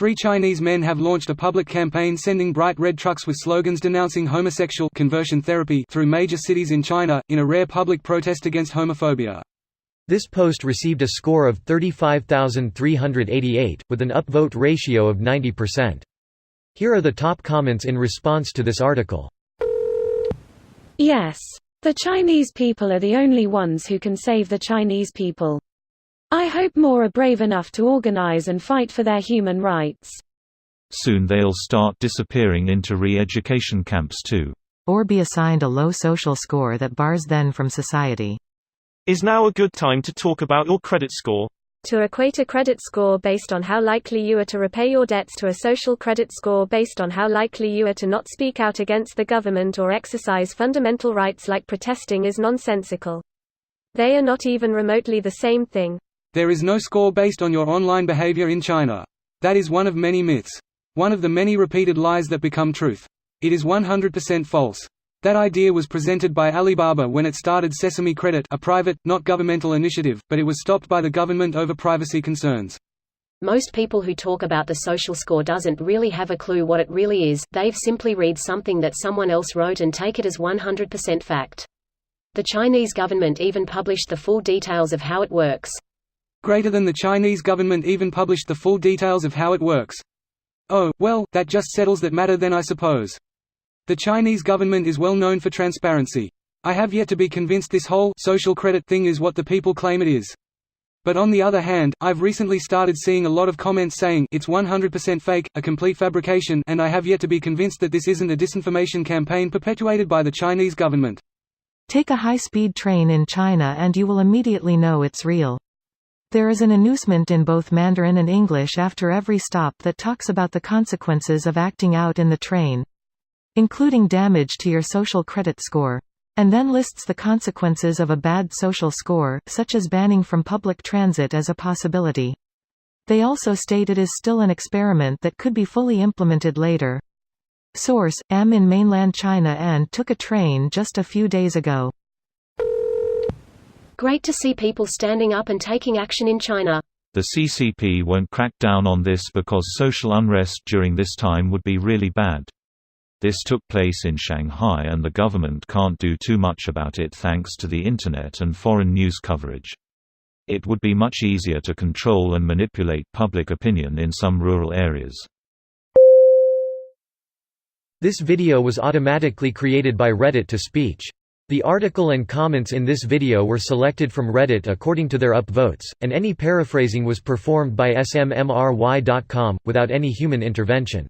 3 Chinese men have launched a public campaign sending bright red trucks with slogans denouncing homosexual conversion therapy through major cities in China, in a rare public protest against homophobia. This post received a score of 35,388, with an upvote ratio of 90%. Here are the top comments in response to this article. Yes. The Chinese people are the only ones who can save the Chinese people. I hope more are brave enough to organize and fight for their human rights. Soon they'll start disappearing into re-education camps too. Or be assigned a low social score that bars them from society. Is now a good time to talk about your credit score? To equate a credit score based on how likely you are to repay your debts to a social credit score based on how likely you are to not speak out against the government or exercise fundamental rights like protesting is nonsensical. They are not even remotely the same thing. There is no score based on your online behavior in China. That is one of many myths. One of the many repeated lies that become truth. It is 100% false. That idea was presented by Alibaba when it started Sesame Credit, a private, not governmental initiative, but it was stopped by the government over privacy concerns. Most people who talk about the social score doesn't really have a clue what it really is, they've simply read something that someone else wrote and take it as 100% fact. The Chinese government even published the full details of how it works. Greater than the Chinese government even published the full details of how it works. Oh, well, that just settles that matter then, I suppose. The Chinese government is well known for transparency. I have yet to be convinced this whole social credit thing is what the people claim it is. But on the other hand, I've recently started seeing a lot of comments saying it's 100% fake, a complete fabrication, and I have yet to be convinced that this isn't a disinformation campaign perpetuated by the Chinese government. Take a high-speed train in China and you will immediately know it's real. There is an announcement in both Mandarin and English after every stop that talks about the consequences of acting out in the train, including damage to your social credit score, and then lists the consequences of a bad social score, such as banning from public transit as a possibility. They also state it is still an experiment that could be fully implemented later. Source: am in mainland China and took a train just a few days ago. Great to see people standing up and taking action in China. The CCP won't crack down on this because social unrest during this time would be really bad. This took place in Shanghai and the government can't do too much about it thanks to the internet and foreign news coverage. It would be much easier to control and manipulate public opinion in some rural areas. This video was automatically created by Reddit to speech. The article and comments in this video were selected from Reddit according to their upvotes, and any paraphrasing was performed by smmry.com, without any human intervention.